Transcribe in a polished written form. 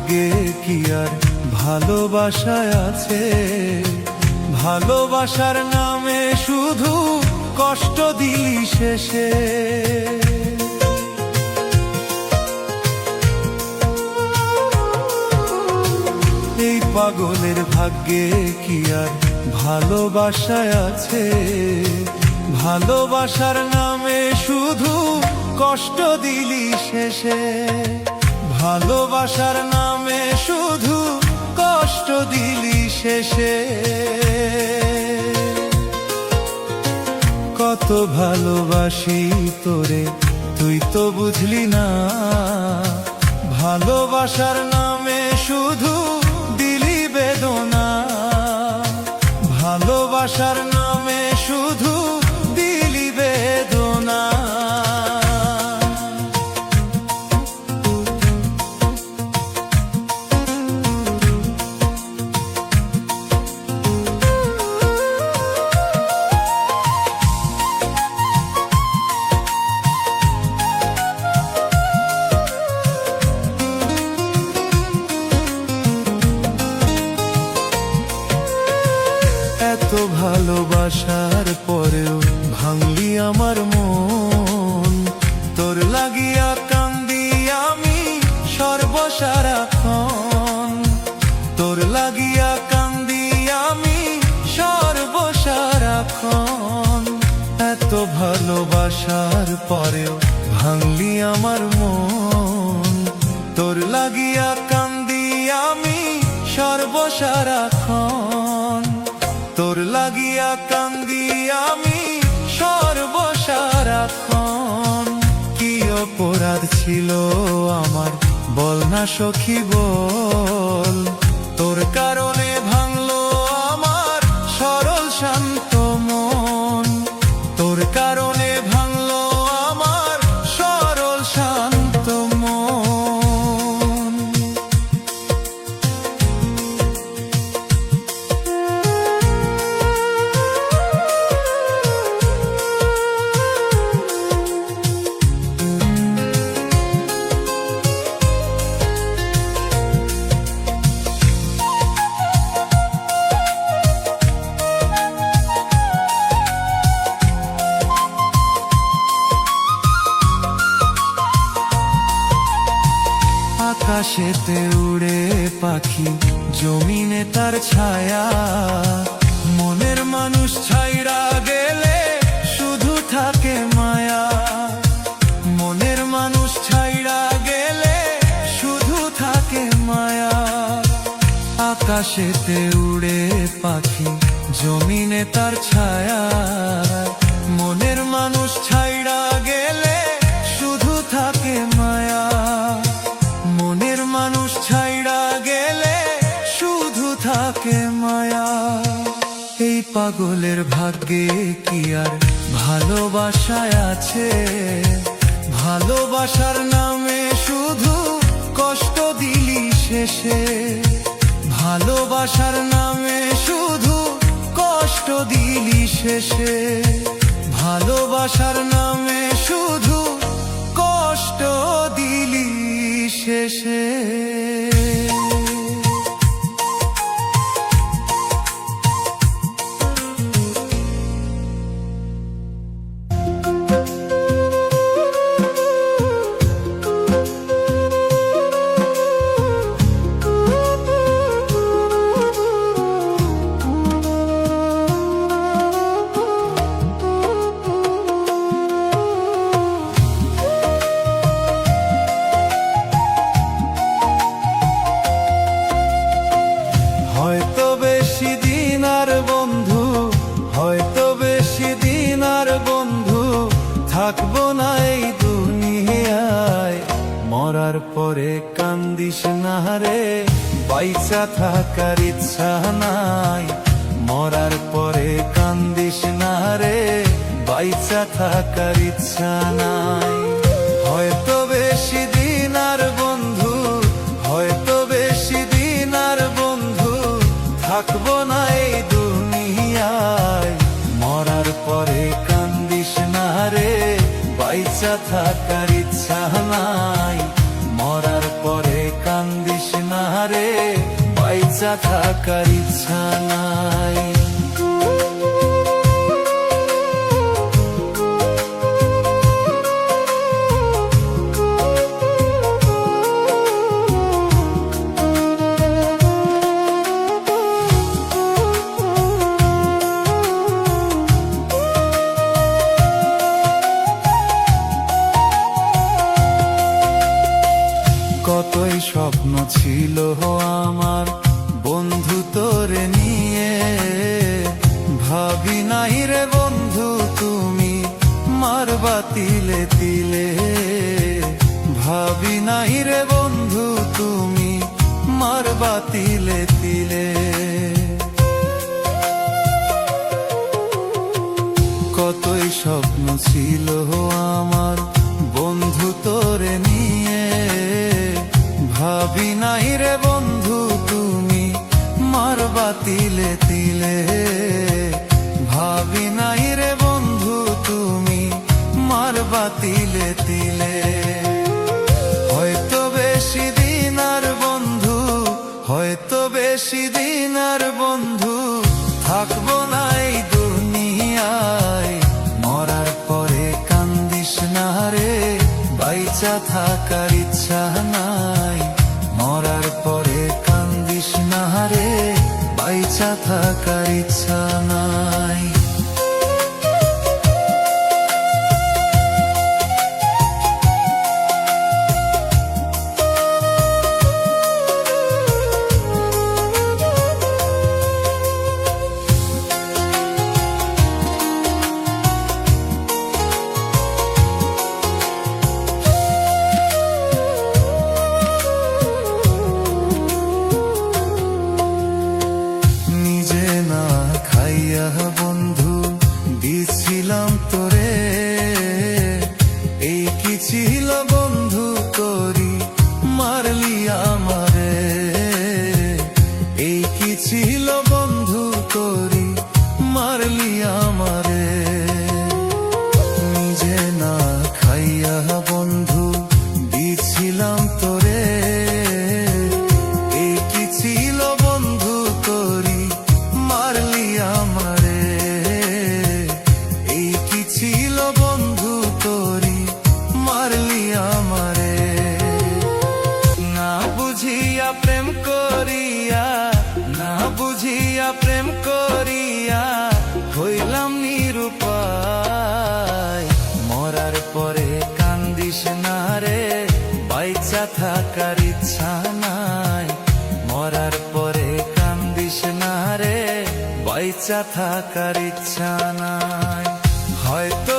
ভাগ্যে কি আর ভালোবাসায় আছে? ভালোবাসার নামে শুধু কষ্ট দিলি শেষে। এই পাগলের ভাগ্যে কি আর ভালোবাসায় আছে? ভালোবাসার নামে শুধু কষ্ট দিলি শেষে। ভালোবাসার নামে শুধু কষ্ট দিলি শেষে। কত ভালোবাসি তোরে তুই তো বুঝলি না। ভালোবাসার নামে শুধু দিলি বেদনা। ভালোবাসার নামে শুধু দিলি বেদনা। এত ভালোবাসার পরেও ভাঙলি আমার মন। তোর লাগিয়া কান্দি আমি সর্বসারাক্ষণ। তোর লাগিয়া কান্দি আমি সর্বসারাক্ষণ। এত ভালোবাসার পরেও ভাঙলি আমার মন। তোর লাগিয়া কান্দি আমি সর্বসারাক্ষণ। তোর লাগিয়া কান্দি আমি সর্বসারাক্ষণ। কি অপরাধ ছিল আমার বল না সখী বল। তোর কারণে ভাঙলো আমার সরল শান্ত মন। তোর কারণে ভাঙলো আমার সরল শান্ত মন। আকাশেতে উড়ে পাখি জমিনে তার ছায়া। মনের মানুষ ছাইড়া গেলে শুধু থাকে মায়া। মনের মানুষ ছাইড়া গেলে শুধু থাকে মায়া। আকাশেতে উড়ে পাখি জমিনে তার ছায়া। মনের মানুষ ছাইড়া গেলে শুধু থাকে মায়া। মনের মানুষ ছাইড়া গেলে শুধু থাকে মায়া। এই পাগলের ভাগ্যে কি আর ভালোবাসায় আছে? ভালোবাসার নামে শুধু কষ্ট দিলি শেষে। ভালোবাসার নামে শুধু কষ্ট দিলি শেষে। ভালোবাসার নামে শুধু কষ্ট দিলি শেষে। হয়তো বেশি দিন আর বন্ধু, হয়তো বেশি দিন আর বন্ধু থাকবো না এই দুনিয়ায়। মরার পরে কান্দিস না রে, বাইচা থাকার ইচ্ছা নাই। মরার পরে কান্দিস না রে, বাইচা থাকার ইচ্ছা নাই। হয়তো বেশি দিন আর বন্ধু, হয়তো বেশি দিন আর বন্ধু থাকবো না এই দুনিয়ায়। মরার পরে কান্দিস না রে, বাইচা থাকার ইচ্ছা নাই। মরার পরে কান্দিস না থাকার ইচ্ছা নাই। কতই স্বপ্ন ছিল আমার বন্ধু তোরে নিয়ে, ভাবি নাই রে বন্ধু তুমি মারবা তিলে তিলে, ভাবি নাই রে বন্ধু তুমি মারবা তিলে তিলে। কতই স্বপ্ন ছিল আমার বন্ধু তোরে নিয়ে, ভাবি নাই রে বন্ধু তুমি মারবা তিলে তিলে, ভাবি নাই রে বন্ধু তুমি মারবা তিলে তিলে। হয়তো বেশি দিন আর বন্ধু, হয়তো বেশি দিন আর বন্ধু থাকবো না এই দুনিয়ায়, মরার পরে কান্দিস না রে বাইচা থাকার ইচ্ছা নাই, মরার পরে কান্দিস না রে বাইচা থাকার ইচ্ছা নাই। বন্ধু দিছিলাম তোরে, এই কি ছিল বন্ধু তোরি মারলি আমারে, এই কি ছিল বন্ধু তোরি মারলি আমারে। নিজে না খাইয়া বন্ধু দিছিলাম তোরে, এই কি ছিল বন্ধু তোরি মারলি আমারে, এই কি ছিল বন্ধু তোরি মারলি আমারে। না বুঝিয়া প্রেম করিয়া, না বুঝিয়া প্রেম করিয়া হইলাম নিরুপায়, মরার পরে কান্দিস না রে বাইচা থাকার ইচ্ছা নাই, মরার পরে কান্দিস না রে বাইচা থাকার ইচ্ছা নাই। হয়তো